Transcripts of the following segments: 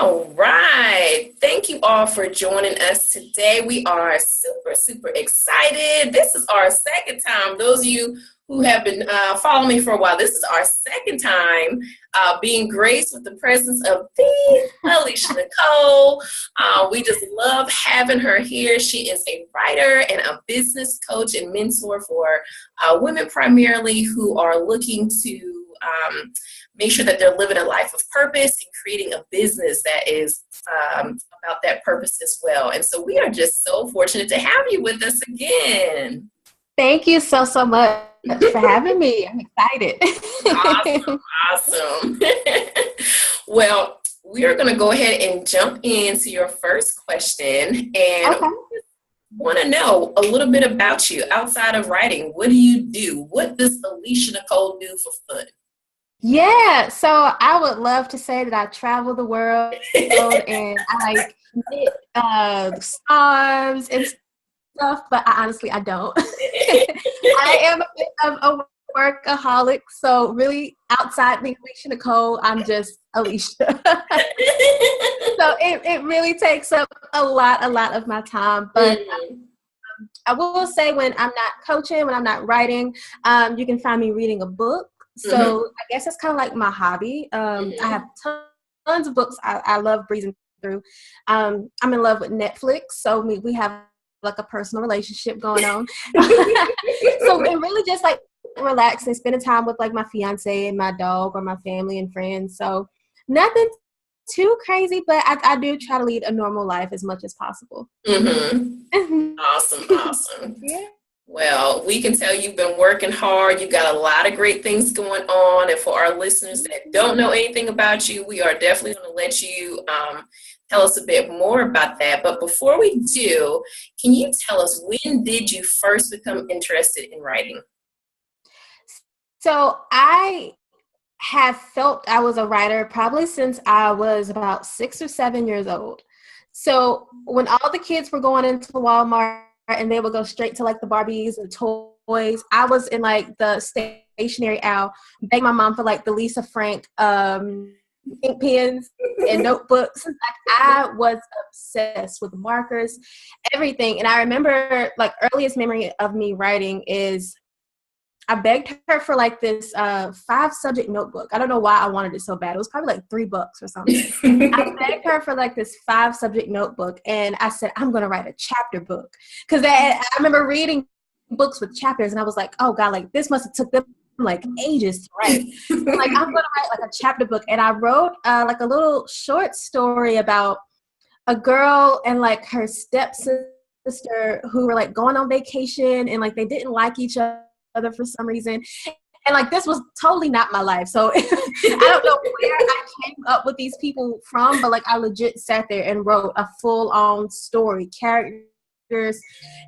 All right. Thank you all for joining us today. We are super, super excited. This is our second time. Those of you who have been following me for a while, this is our second time being graced with the presence of the Alisha Nicole. We just love having her here. She is a writer and a business coach and mentor for women primarily who are looking to make sure that they're living a life of purpose and creating a business that is about that purpose as well. And so we are just so fortunate to have you with us again. Thank you so much for having me. I'm excited. Awesome. Well, we are going to go ahead and jump into your first question. And okay. Want to know a little bit about you outside of writing. What do you do? What does Alisha Nicole do for fun? Yeah, so I would love to say that I travel the world and I like knit scarves and stuff, but honestly I don't. I am a bit of a workaholic, so really outside the Alisha Nicole, I'm just Alisha. So it really takes up a lot of my time, but I will say when I'm not coaching, when I'm not writing, you can find me reading a book. So I guess it's kind of like my hobby. I have tons of books I love breezing through. I'm in love with Netflix, so we have like a personal relationship going on. So it really just like relaxing, spending time with like my fiance and my dog or my family and friends. So nothing too crazy, but I do try to lead a normal life as much as possible. Awesome. Yeah. Well, we can tell you've been working hard. You've got a lot of great things going on. And for our listeners that don't know anything about you, we are definitely going to let you tell us a bit more about that. But before we do, can you tell us, when did you first become interested in writing? So I have felt I was a writer probably since I was about 6 or 7 years old. So when all the kids were going into Walmart and they would go straight to like the Barbies and toys, I was in like the stationery aisle, begging my mom for like the Lisa Frank ink pens and notebooks. Like I was obsessed with markers, everything. And I remember like earliest memory of me writing is I begged her for like this 5-subject notebook. I don't know why I wanted it so bad. It was probably like $3 or something. I begged her for like this 5-subject notebook, and I said, I'm going to write a chapter book. Because I remember reading books with chapters, and I was like, oh God, like this must have took them like ages to write. Like I'm going to write like a chapter book. And I wrote like a little short story about a girl and like her stepsister who were like going on vacation, and like they didn't like each other for some reason, and like this was totally not my life, so I don't know where I came up with these people from, but like I legit sat there and wrote a full-on story, characters,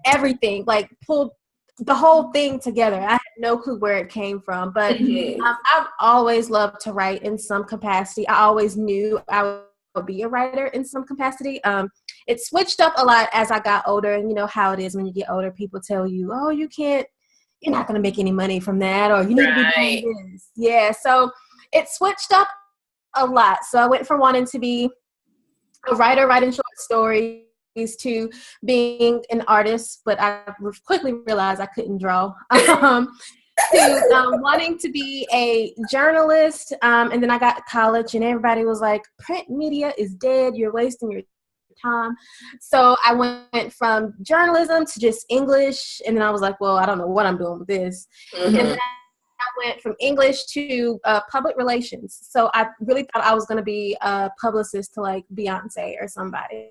everything, like pulled the whole thing together. I had no clue where it came from, but I've always loved to write in some capacity. I always knew I would be a writer in some capacity. It switched up a lot as I got older, and you know how it is when you get older, people tell you, oh, you're not going to make any money from that, or you need to be doing this. Yeah, so it switched up a lot. So I went from wanting to be a writer, writing short stories, to being an artist, but I quickly realized I couldn't draw, to wanting to be a journalist. And then I got to college, and everybody was like, print media is dead. You're wasting your time. So I went from journalism to just English, and then I was like, well, I don't know what I'm doing with this. And then I went from English to public relations. So I really thought I was going to be a publicist to like Beyonce or somebody.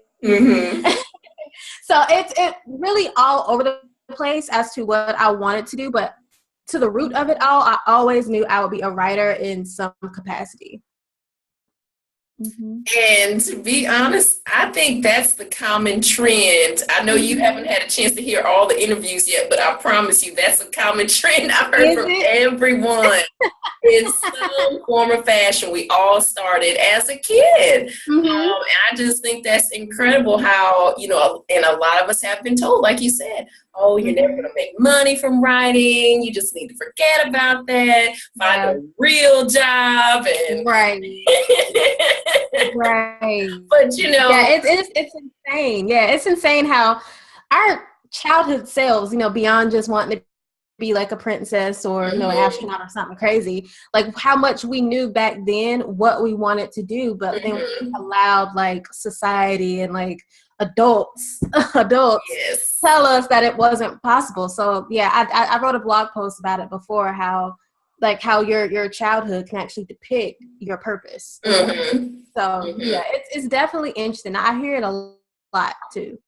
So it's really all over the place as to what I wanted to do, but to the root of it all, I always knew I would be a writer in some capacity. And to be honest, I think that's the common trend. I know you haven't had a chance to hear all the interviews yet, but I promise you that's a common trend I've heard from everyone. In some form or fashion, we all started as a kid. And I just think that's incredible how, you know, and a lot of us have been told, like you said, oh, you're never going to make money from writing. You just need to forget about that. Find a real job. And Right. But Yeah, it's insane. Yeah, it's insane how our childhood selves, beyond just wanting to be like a princess or an astronaut or something crazy, like how much we knew back then what we wanted to do, but then we allowed like society and like adults yes. tell us that it wasn't possible. So yeah, I wrote a blog post about it before, how your childhood can actually depict your purpose in life. So yeah, it's definitely interesting. I hear it a lot too.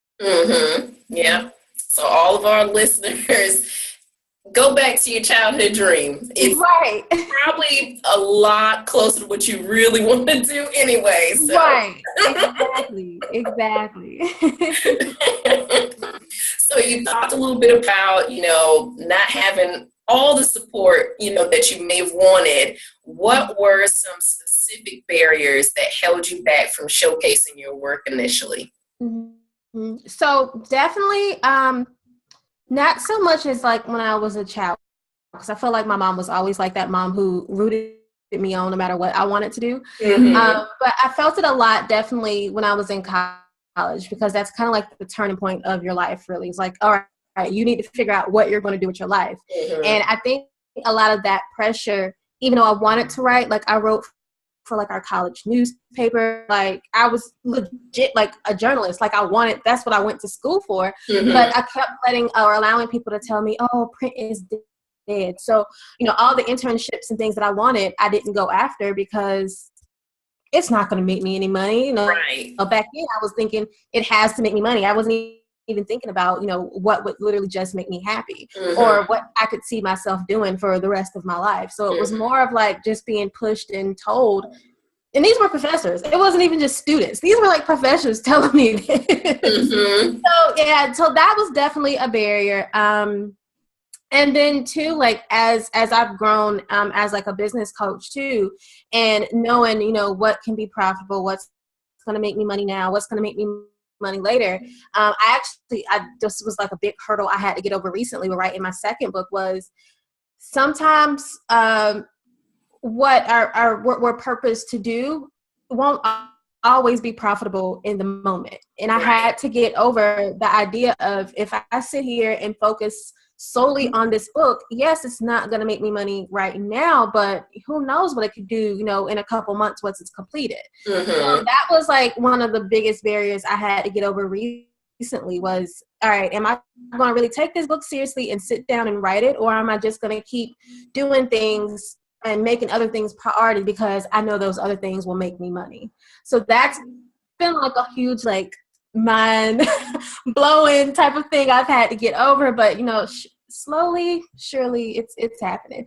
Yeah. So all of our listeners, go back to your childhood dream. It's Right. probably a lot closer to what you really want to do anyway. So. Right. Exactly. So you talked a little bit about, not having all the support, that you may have wanted. What were some specific barriers that held you back from showcasing your work initially? So definitely, not so much as like when I was a child, because I feel like my mom was always like that mom who rooted me on no matter what I wanted to do. But I felt it a lot definitely when I was in college, because that's kind of like the turning point of your life, really. It's like, all right, you need to figure out what you're going to do with your life. And I think a lot of that pressure, even though I wanted to write, like I wrote for like our college newspaper, like I was legit like a journalist, like that's what I went to school for. But I kept allowing people to tell me, oh, print is dead. So all the internships and things that I wanted, I didn't go after because it's not going to make me any money. Right. Back then I was thinking it has to make me money. I wasn't even thinking about what would literally just make me happy, or what I could see myself doing for the rest of my life. So it was more of like just being pushed and told. And these were professors. It wasn't even just students. These were like professors telling me this. So yeah, so that was definitely a barrier. And then too, like as I've grown as like a business coach too, and knowing what can be profitable, what's going to make me money now, what's going to make me money later. I this was like a big hurdle I had to get over recently with writing my second book. Was sometimes what we're purposed to do won't always be profitable in the moment. And I had to get over the idea of, if I sit here and focus solely on this book, yes, it's not going to make me money right now, but who knows what it could do, in a couple months once it's completed. So that was like one of the biggest barriers I had to get over recently was, all right, am I going to really take this book seriously and sit down and write it? Or am I just going to keep doing things and making other things priority because I know those other things will make me money? So that's been like a huge, like, mind blowing type of thing I've had to get over, but slowly, surely it's happening.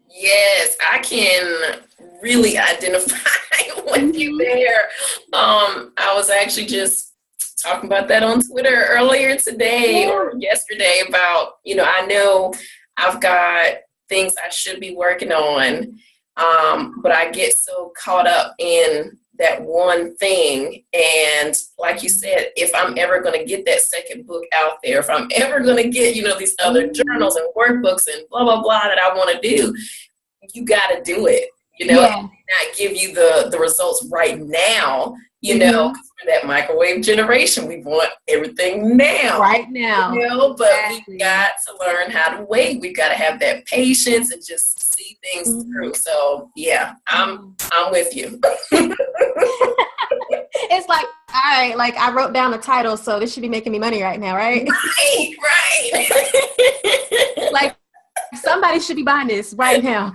Yes, I can really identify with you there. I was actually just talking about that on Twitter earlier today or yesterday about, I know I've got things I should be working on, but I get so caught up in that one thing. And like you said, if I'm ever going to get that second book out there, if I'm ever going to get, these other journals and workbooks and blah, blah, blah that I want to do, you got to do it, not give you the results right now, for that microwave generation, we want everything now. Right now. But we've got to learn how to wait. We've got to have that patience and just see things through. So yeah, I'm with you. It's like, all right, like I wrote down the title, so this should be making me money right now, right? Right. Like somebody should be buying this right now.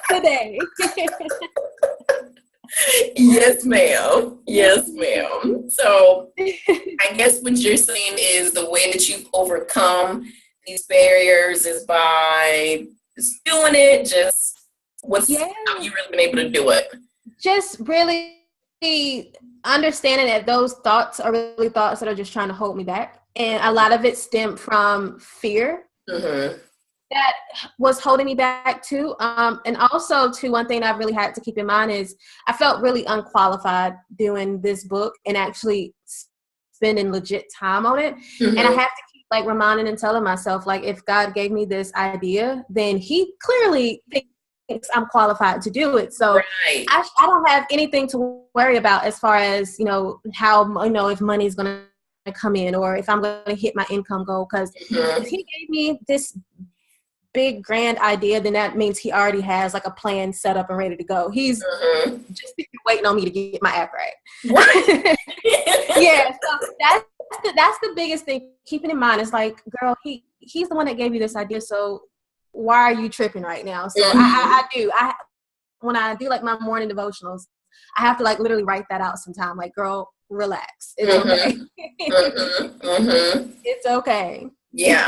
Today. Yes, ma'am. Yes, ma'am. So I guess what you're saying is the way that you've overcome these barriers is by just doing it, just how you really been able to do it. Just really understanding that those thoughts are really thoughts that are just trying to hold me back. And a lot of it stemmed from fear. That was holding me back too. And also too, one thing I've really had to keep in mind is I felt really unqualified doing this book and actually spending legit time on it. And I have to keep like reminding and telling myself, like, if God gave me this idea, then he clearly thinks I'm qualified to do it. So right. I don't have anything to worry about as far as, how, if money's going to come in or if I'm going to hit my income goal. Because if he gave me this big grand idea, then that means he already has like a plan set up and ready to go. He's just waiting on me to get my act right. Yeah, so that's the biggest thing. Keeping in mind, it's like, girl, he's the one that gave you this idea, so why are you tripping right now? So when I do like my morning devotionals, I have to like literally write that out sometime. Like, girl, relax. It's okay. It's okay. Yeah.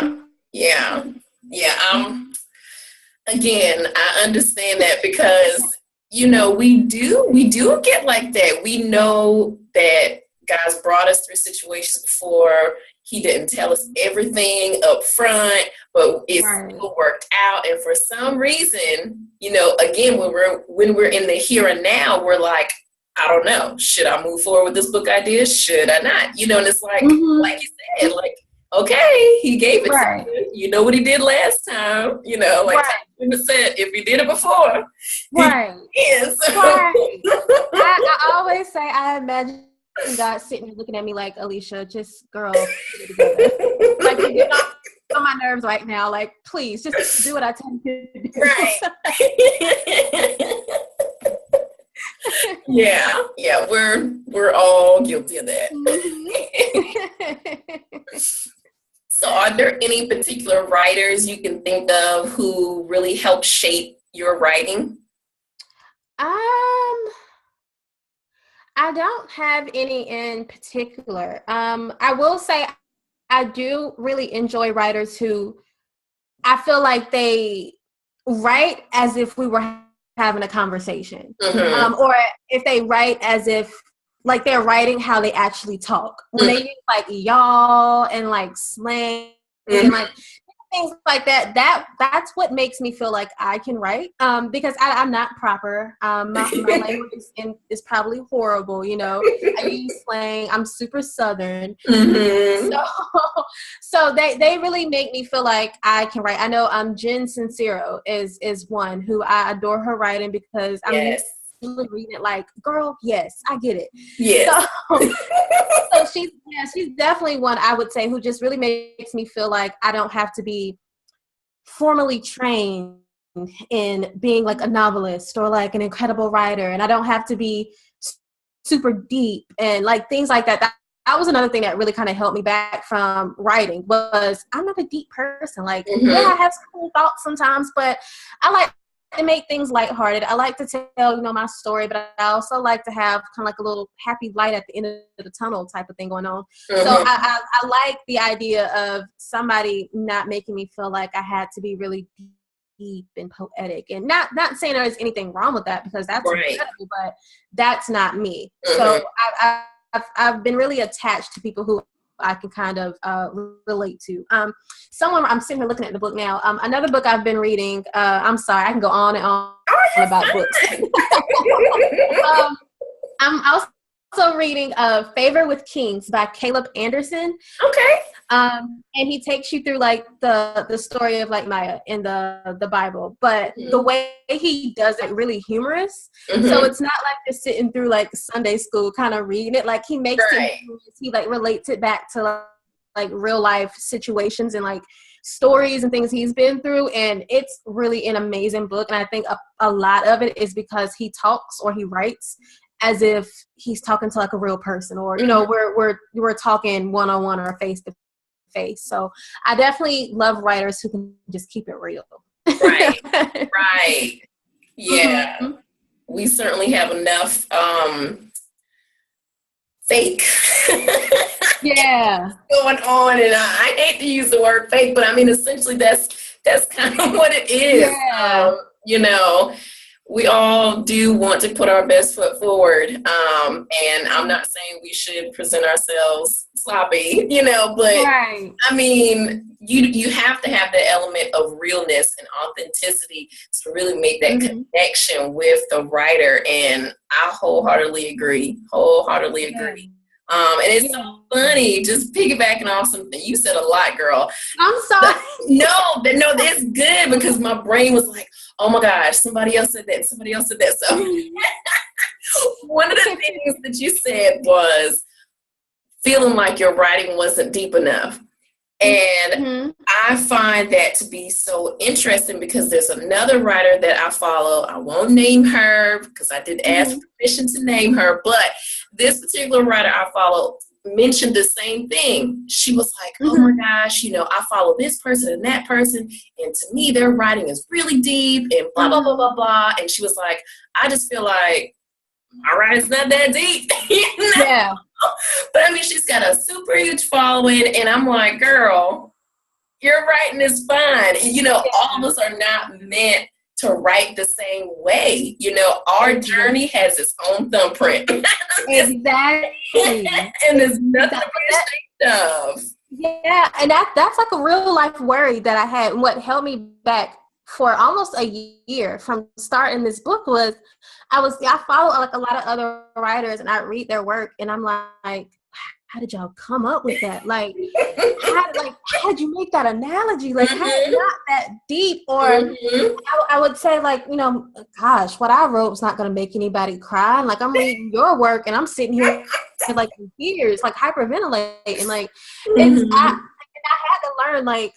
Again, I understand that because, we do get like that. We know that God's brought us through situations before. He didn't tell us everything up front, but it still worked out. And for some reason, again, when we're in the here and now, we're like, I don't know, should I move forward with this book idea? Should I not? And it's like, like you said, like, okay, he gave it to you. You know what he did last time, like 10% if he did it before. Right. Yes. I always say, I imagine God sitting there looking at me like, Alisha, just girl, get it together. Like, you're getting on my nerves right now. Like, please, just do what I tell you to do. Right. Yeah, we're all guilty of that. So are there any particular writers you can think of who really helped shape your writing? I don't have any in particular. I will say I do really enjoy writers who I feel like they write as if we were having a conversation. Or if they write as if like they're writing how they actually talk. When they use like y'all and like slang and like things like that, that's what makes me feel like I can write. Because I'm not proper. My language is probably horrible. I use slang. I'm super Southern. So they really make me feel like I can write. I know Jen Sincero is one who I adore her writing because I'm really reading it like, girl, yes, I get it. Yes. So she's definitely one I would say who just really makes me feel like I don't have to be formally trained in being like a novelist or like an incredible writer, and I don't have to be super deep and like things like that. That was another thing that really kind of held me back from writing was I'm not a deep person. Like, yeah, I have some cool thoughts sometimes, but I like to make things lighthearted. I like to tell, my story, but I also like to have kind of like a little happy light at the end of the tunnel type of thing going on. So I like the idea of somebody not making me feel like I had to be really deep and poetic, and not saying there's anything wrong with that because that's incredible, but that's not me. So I've been really attached to people who I can kind of relate to. Someone I'm sitting here looking at the book now. Another book I've been reading. I'm sorry, I can go on and on about books. I'm also reading Favor with Kings by Caleb Anderson. Okay. And he takes you through like the story of like Maya in the Bible, but the way he does it really humorous. So it's not like you're sitting through like Sunday school kind of reading it. Like he makes it humorous. He like relates it back to like real life situations and like stories and things he's been through, and it's really an amazing book. And I think a lot of it is because he talks or he writes as if he's talking to like a real person, or we're talking one-on-one or face to face. So I definitely love writers who can just keep it real. Right. Yeah. We certainly have enough fake going on, and I hate to use the word fake, but I mean essentially that's kind of what it is. We all do want to put our best foot forward, and I'm not saying we should present ourselves sloppy, but I mean, you have to have the element of realness and authenticity to really make that connection with the writer, and I wholeheartedly agree. And it's so funny, just piggybacking off something you said a lot, girl. I'm sorry. No, that's good because my brain was like, oh my gosh, somebody else said that. Somebody else said that. So one of the things that you said was feeling like your writing wasn't deep enough. And I find that to be so interesting because there's another writer that I follow. I won't name her because I did ask permission to name her, but this particular writer I follow mentioned the same thing. She was like, oh my gosh, I follow this person and that person, and to me their writing is really deep and blah, blah, blah, blah, blah. And she was like, I just feel like my writing's not that deep. Yeah. But I mean, she's got a super huge following, and I'm like, girl, your writing is fine. All of us are not meant to write the same way. Our journey has its own thumbprint. Exactly. And there's nothing to be ashamed of. Yeah, and that's like a real life worry that I had. And what held me back for almost a year from starting this book was I follow like a lot of other writers and I read their work and I'm like, how did y'all come up with that? Like, how did you make that analogy? Like, how is not that deep? Or I would say like, gosh, what I wrote was not going to make anybody cry. And like, I'm reading your work and I'm sitting here like in tears, like hyperventilating. Like, I had to learn like,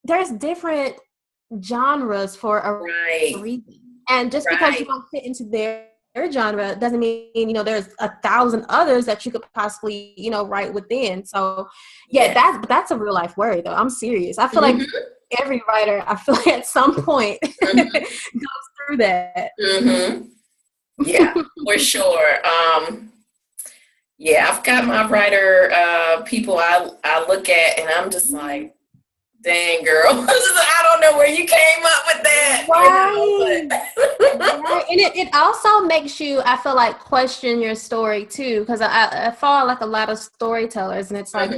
there's different genres for a reason. And just because you don't fit into their genre doesn't mean, there's 1,000 others that you could possibly, write within. So that's a real life worry though. I'm serious. I feel like every writer, at some point goes through that. Yeah, for sure. I've got my writer people I look at and I'm just like, dang, girl. I don't know where you came up with that. Right. Right. And it also makes you, I feel like, question your story too. Because I follow like a lot of storytellers and it's like,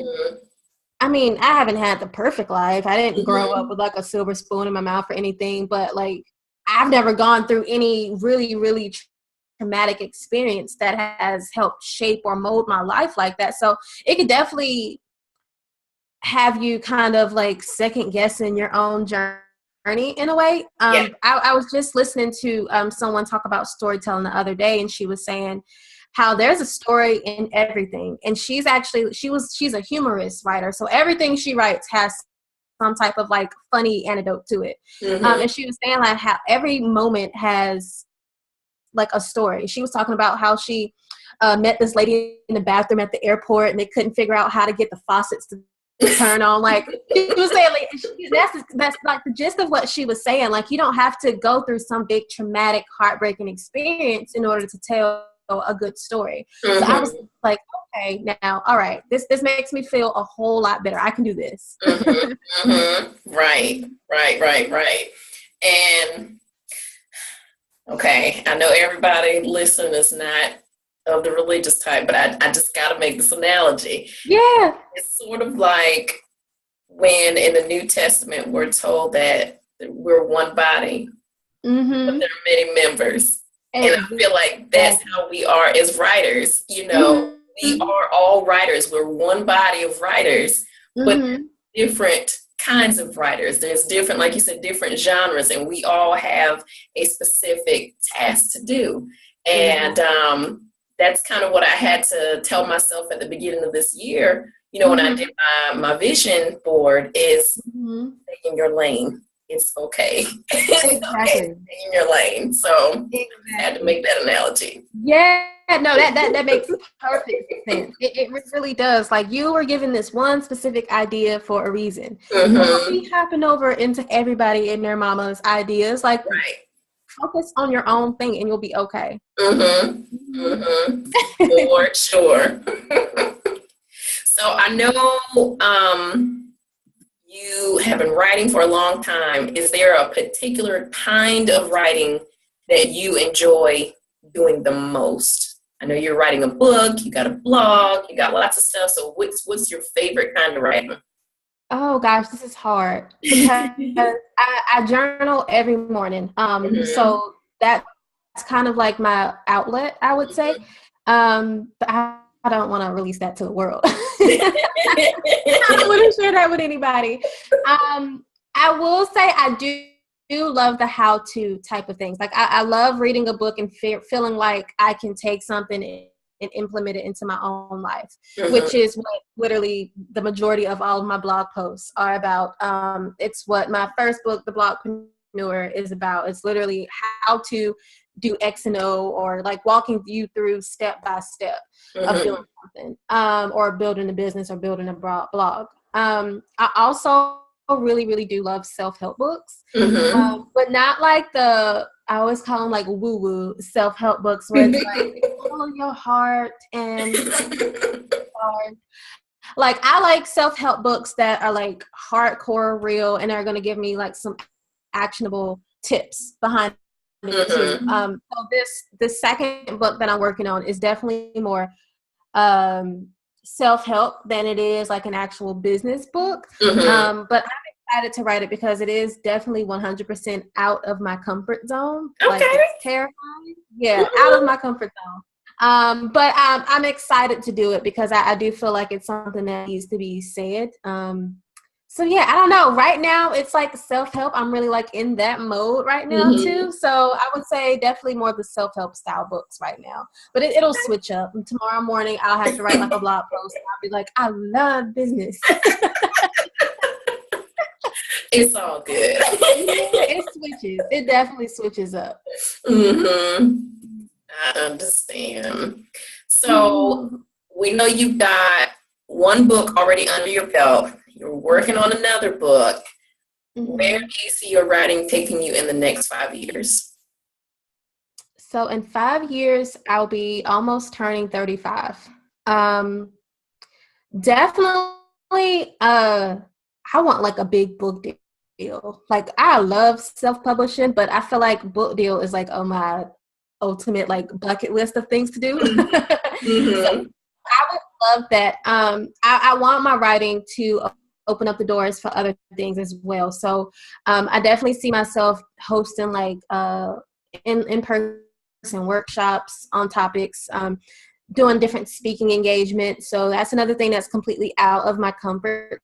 I mean, I haven't had the perfect life. I didn't grow up with like a silver spoon in my mouth or anything. But like, I've never gone through any really, really traumatic experience that has helped shape or mold my life like that. So it could definitely have you kind of like second guessing your own journey in a way. I was just listening to someone talk about storytelling the other day, and she was saying how there's a story in everything. And she's a humorous writer, so everything she writes has some type of like funny anecdote to it. And she was saying like how every moment has like a story. She was talking about how she met this lady in the bathroom at the airport, and they couldn't figure out how to get the faucets to turn on. Like she was saying, like, that's like the gist of what she was saying. Like, you don't have to go through some big traumatic, heartbreaking experience in order to tell a good story. So I was like, okay, now, all right, this makes me feel a whole lot better. I can do this. Right. And okay, I know everybody listening is not of the religious type, but I just got to make this analogy. Yeah. It's sort of like when in the New Testament we're told that we're one body, but there are many members. And I feel like that's how we are as writers. We are all writers. We're one body of writers, but different kinds of writers. There's different, like you said, different genres, and we all have a specific task to do. And that's kind of what I had to tell myself at the beginning of this year. When I did my vision board is stay in your lane. It's okay. It's okay. Stay in your lane. So I had to make that analogy. Yeah, no, that makes perfect sense. It really does. Like, you were given this one specific idea for a reason. Don't be hopping over into everybody and their mama's ideas. Like, focus on your own thing and you'll be okay. For sure. So I know you have been writing for a long time. Is there a particular kind of writing that you enjoy doing the most? I know you're writing a book, you got a blog, you got lots of stuff. So what's your favorite kind of writing? Oh gosh, this is hard because I journal every morning. So that's kind of like my outlet, I would say. But I don't want to release that to the world. I don't want to share that with anybody. I will say I do love the how-to type of things. Like I love reading a book and feeling like I can take something and implement it into my own life, which is what literally the majority of all of my blog posts are about. It's what my first book, The Blogpreneur, is about. It's literally how to do X and O, or like walking you through step by step of doing something, or building a business or building a blog. I also really, really do love self-help books, but not like I always call them like woo-woo self-help books where it's like follow your heart and like I like self-help books that are like hardcore real and are going to give me like some actionable tips behind it too. So this second book that I'm working on is definitely more self-help than it is like an actual business book. But I'm excited to write it because it is definitely 100% out of my comfort zone. Okay. Like it's terrifying. Yeah, out of my comfort zone. But I'm excited to do it because I do feel like it's something that needs to be said. So yeah, I don't know. Right now, it's like self-help. I'm really like in that mode right now too. So I would say definitely more the self-help style books right now. But it'll switch up. And tomorrow morning, I'll have to write like a blog post. And I'll be like, I love business. It's all good. It switches. It definitely switches up. I understand. So we know you've got one book already under your belt. You're working on another book. Where do you see your writing taking you in the next 5 years? So in 5 years, I'll be almost turning 35. Definitely, I want like a big book deal. Like I love self-publishing, but I feel like book deal is like on my ultimate like bucket list of things to do. So I would love that. I want my writing to open up the doors for other things as well. So I definitely see myself hosting like in-person workshops on topics, doing different speaking engagements. So that's another thing that's completely out of my comfort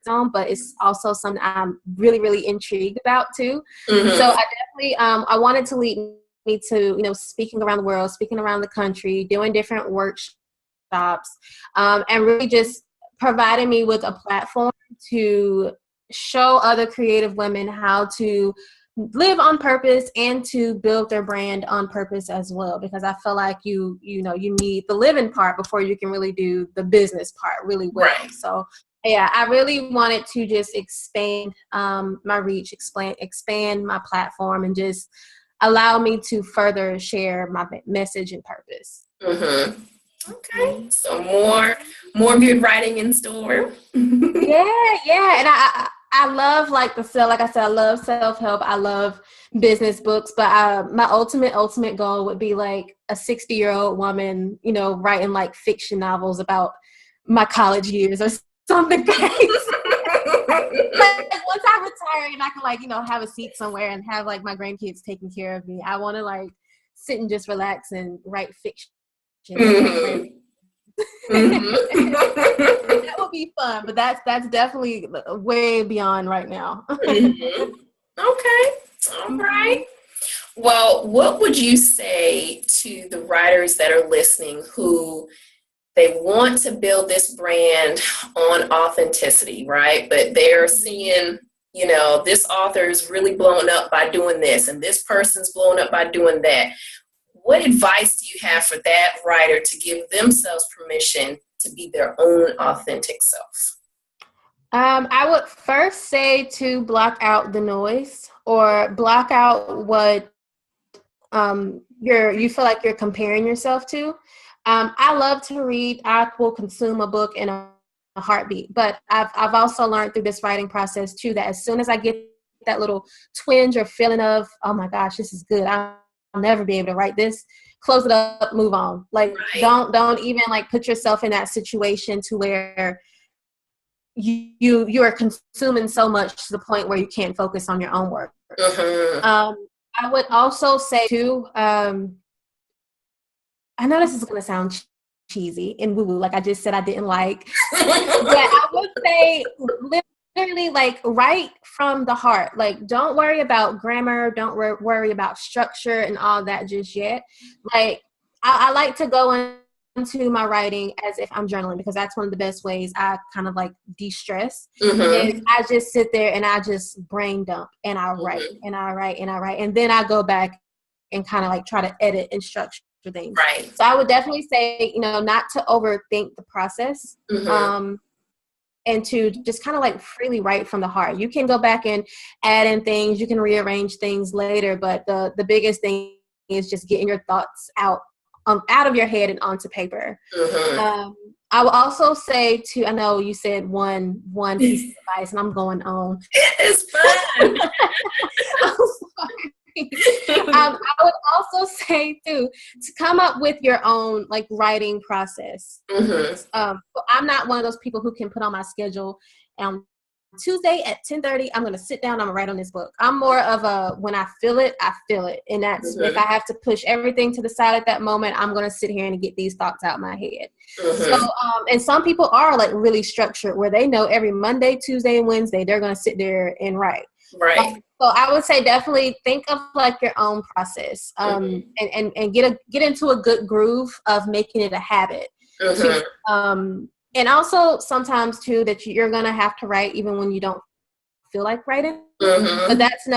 zone, but it's also something I'm really, really intrigued about too. So I definitely, I wanted to lead me to, speaking around the world, speaking around the country, doing different workshops, and really just providing me with a platform to show other creative women how to live on purpose and to build their brand on purpose as well, because I feel like you need the living part before you can really do the business part really well. Right. So yeah, I really wanted to just expand my reach, expand my platform, and just allow me to further share my message and purpose. Okay, so more good writing in store. Yeah, and I love like I said, I love self-help. I love business books, but my ultimate goal would be like a 60-year-old woman, writing like fiction novels about my college years or something crazy. Like once I retire and I can like, have a seat somewhere and have like my grandkids taking care of me, I want to like sit and just relax and write fiction. That would be fun, but that's definitely way beyond right now. Okay, all right. Well, what would you say to the writers that are listening who they want to build this brand on authenticity, right? But they're seeing, this author is really blown up by doing this and this person's blown up by doing that. What advice do you have for that writer to give themselves permission to be their own authentic self? I would first say to block out the noise, or block out what you feel like you're comparing yourself to. I love to read. I will consume a book in a heartbeat, but I've also learned through this writing process too that as soon as I get that little twinge or feeling of, oh my gosh, this is good, I'll never be able to write this, close it up, move on. Like don't even like put yourself in that situation to where you are consuming so much to the point where you can't focus on your own work. I would also say too, I know this is going to sound cheesy and woo-woo, like I just said I didn't like. But I would say literally like write from the heart. Like don't worry about grammar, don't worry about structure and all that just yet. Like I like to go into my writing as if I'm journaling, because that's one of the best ways I kind of like de-stress. Is I just sit there and I just brain dump and I write and I write and I write, and then I go back and kind of like try to edit and structure things. Right. So I would definitely say, not to overthink the process, and to just kind of like freely write from the heart. You can go back and add in things, you can rearrange things later, but the biggest thing is just getting your thoughts out of your head and onto paper. I will also say I know you said one piece of advice, and I'm going on. It's fun. I'm sorry. I would also say too, to come up with your own like writing process. I'm not one of those people who can put on my schedule Tuesday at 10:30 I'm going to sit down, I'm going to write on this book. I'm more of a, when I feel it, and that's if I have to push everything to the side at that moment, I'm going to sit here and get these thoughts out my head. So and some people are like really structured where they know every Monday, Tuesday, and Wednesday they're going to sit there and write. Right. So I would say definitely think of like your own process, and get into a good groove of making it a habit. And also sometimes too that you're gonna have to write even when you don't feel like writing. But that's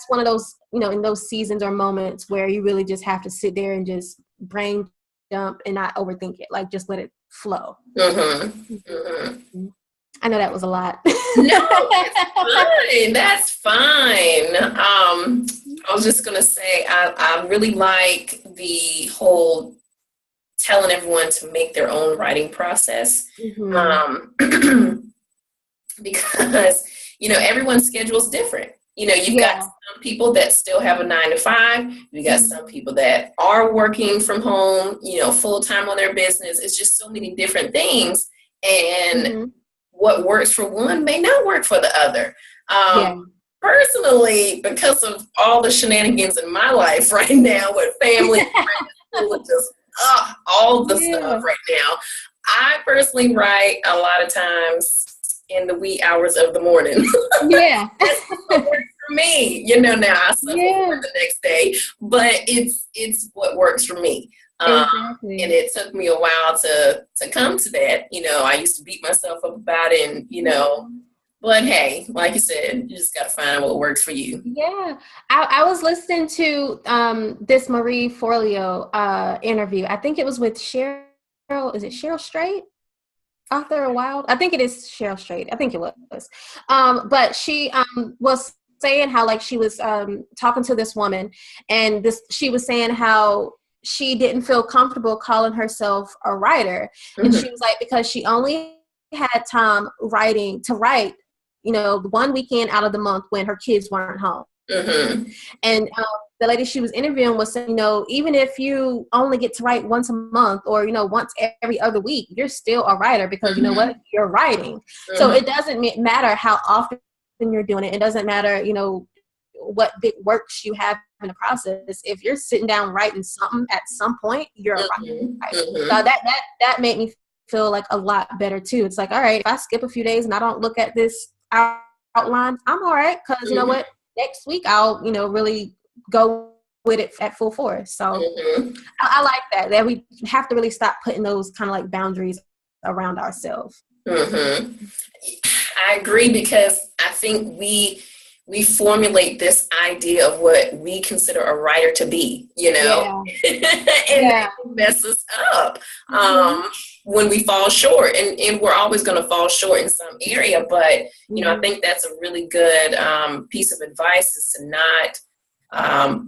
one of those, in those seasons or moments where you really just have to sit there and just brain dump and not overthink it. Like just let it flow. I know that was a lot. No, that's fine. I was just gonna say I really like the whole telling everyone to make their own writing process, because everyone's schedule is different. You've got some people that still have a 9 to 5. You got some people that are working from home, full time on their business. It's just so many different things, and what works for one may not work for the other. Personally, because of all the shenanigans in my life right now with family, friends, just all the stuff right now, I personally write a lot of times in the wee hours of the morning. That's what works for me. Now I suffer for the next day, but it's what works for me. And it took me a while to come to that. I used to beat myself up about it, and but hey, like you said, you just got to find what works for you. Yeah. I was listening to this Marie Forleo interview. I think it was with Cheryl. Is it Cheryl Strait? Author of Wild? I think it is Cheryl Strait. I think it was. But she was saying how like she was talking to this woman, and she was saying how she didn't feel comfortable calling herself a writer. And she was like, because she only had time to write, one weekend out of the month when her kids weren't home. And the lady she was interviewing was saying, even if you only get to write once a month or, once every other week, you're still a writer because you know what? You're writing. So it doesn't matter how often you're doing it. It doesn't matter, what big works you have in the process. If you're sitting down writing something at some point, you're a writer. So that made me feel like a lot better too. It's like, all right, if I skip a few days and I don't look at this outline, I'm all right. Cause you know what, next week I'll, really go with it at full force. So I like that we have to really stop putting those kind of like boundaries around ourselves. I agree, because I think we formulate this idea of what we consider a writer to be, and that messes up when we fall short, and we're always going to fall short in some area. But I think that's a really good piece of advice, is to not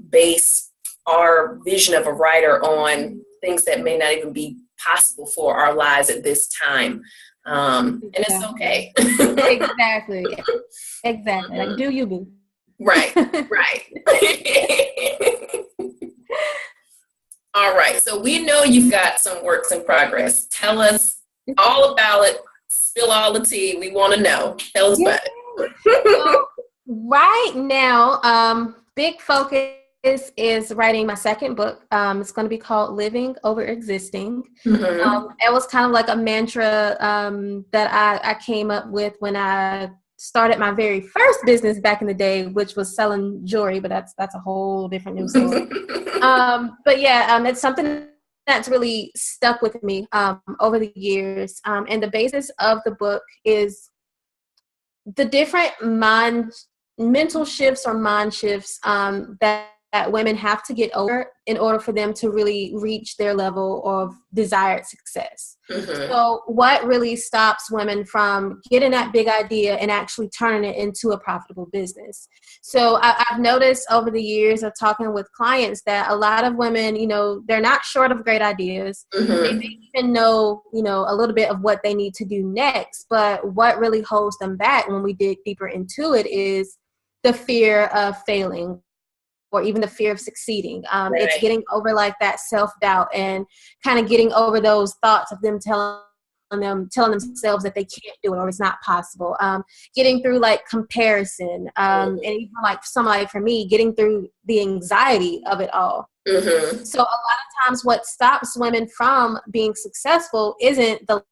base our vision of a writer on things that may not even be possible for our lives at this time. And it's okay. Exactly. Like, do you, boo? Right. All right. So we know you've got some works in progress. Tell us all about it. Spill all the tea. We want to know. Tell us about it. So, right now, big focus is writing my second book. It's going to be called Living Over Existing. Mm-hmm. It was kind of like a mantra that I came up with when I started my very first business back in the day, which was selling jewelry, but that's a whole different news story. But yeah, it's something that's really stuck with me over the years. And the basis of the book is the different mental shifts or mind shifts that women have to get over in order for them to really reach their level of desired success. Mm-hmm. So what really stops women from getting that big idea and actually turning it into a profitable business? So I've noticed over the years of talking with clients that a lot of women, they're not short of great ideas. Mm-hmm. They may even know, a little bit of what they need to do next. But what really holds them back when we dig deeper into it is the fear of failing, or even the fear of succeeding. Right. It's getting over like that self-doubt and kind of getting over those thoughts of them telling themselves that they can't do it or it's not possible. Getting through like comparison, and even like somebody for me, getting through the anxiety of it all. Mm-hmm. So a lot of times what stops women from being successful isn't the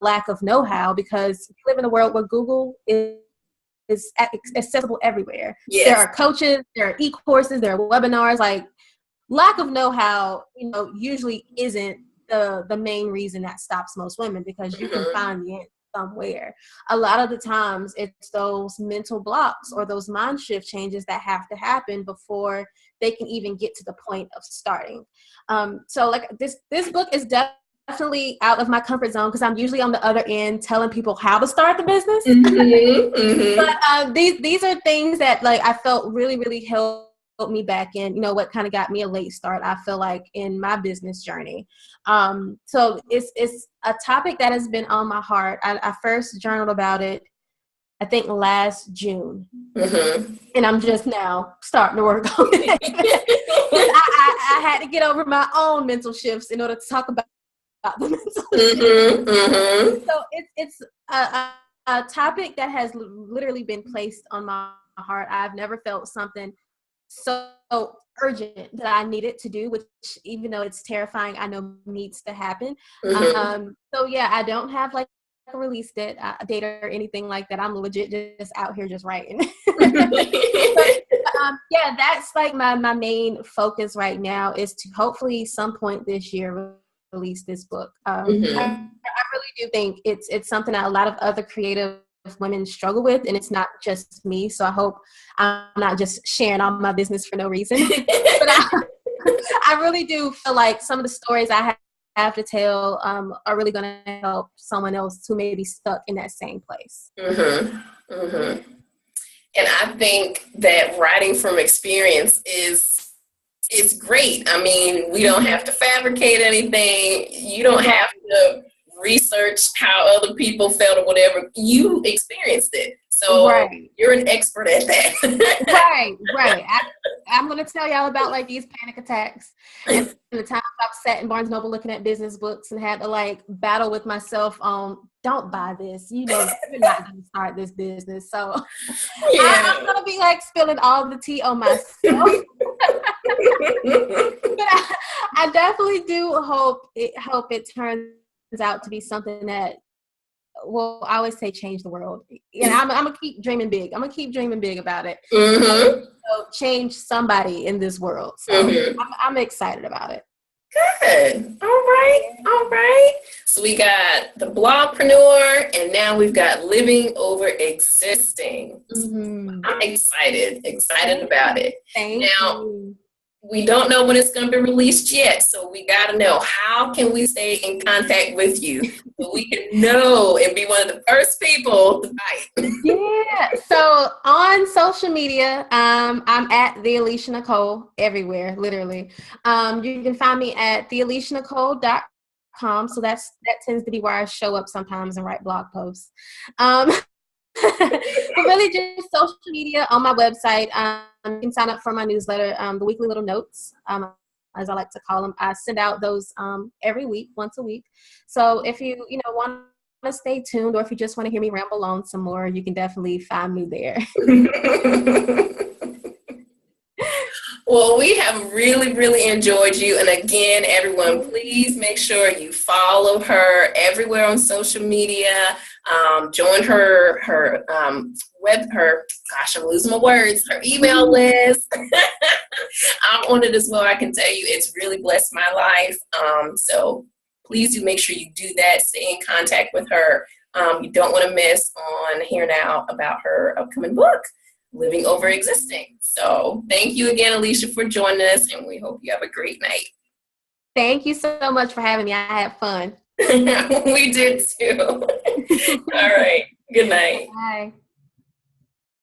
lack of know-how, because we live in a world where Google is accessible everywhere. Yes. There are coaches, there are e-courses, there are webinars. Like, lack of know-how, usually isn't the main reason that stops most women, because you can find the answer somewhere. A lot of the times it's those mental blocks or those mind shift changes that have to happen before they can even get to the point of starting. So like this book is definitely out of my comfort zone, because I'm usually on the other end telling people how to start the business. Mm-hmm. Mm-hmm. But these are things that like I felt really, really helped me back in, what kind of got me a late start, I feel like, in my business journey. So it's a topic that has been on my heart. I first journaled about it, I think, last June. Mm-hmm. And I'm just now starting to work on it. I had to get over my own mental shifts in order to talk about the mental Mm-hmm. Mm-hmm. So it's a topic that has literally been placed on my heart. I've never felt something so urgent that I needed to do, which, even though it's terrifying, I know needs to happen. Mm-hmm. So yeah, I don't have like a release date or anything like that. I'm legit just out here just writing. Yeah, that's like my main focus right now, is to hopefully some point this year release this book. Mm-hmm. I really do think it's something that a lot of other creative women struggle with, and it's not just me. So I hope I'm not just sharing all my business for no reason. But I really do feel like some of the stories I have to tell are really going to help someone else who may be stuck in that same place. Mm-hmm. Mm-hmm. And I think that writing from experience is great. I mean, we don't have to fabricate anything. You don't have to research how other people felt or whatever. You experienced it. So You're an expert at that. Right. I'm going to tell y'all about like these panic attacks and the times I've sat in Barnes & Noble looking at business books and had to like battle with myself on, don't buy this. You're not going to start this business. So yeah. I'm going to be like spilling all the tea on myself. But I definitely do hope it turns out to be something that, well, I always say change the world. And I'm going to keep dreaming big. I'm going to keep dreaming big about it. Mm-hmm. So change somebody in this world. So I'm excited about it. Good. All right. So we got the blogpreneur, and now we've got living over existing. Mm-hmm. I'm excited about it. Thank you. We don't know when it's going to be released yet, so we got to know, how can we stay in contact with you so we can know and be one of the first people to buy it? Yeah, so on social media, I'm at the Alisha Nicole everywhere, literally. You can find me at thealicianicole.com. So that tends to be where I show up sometimes and write blog posts. But really just social media, on my website. You can sign up for my newsletter, the weekly little notes, as I like to call them. I send out those every week, once a week. So if you want to stay tuned, or if you just want to hear me ramble on some more, you can definitely find me there. Well, we have really, really enjoyed you. And again, everyone, please make sure you follow her everywhere on social media. Join her gosh, I'm losing my words, her email list. I'm on it as well. I can tell you it's really blessed my life. So please do make sure you do that. Stay in contact with her. You don't want to miss on hearing out about her upcoming book, Living Over Existing. So thank you again, Alisha, for joining us, and we hope you have a great night. Thank you so much for having me. I had fun. We did too. All right. Good night. Bye.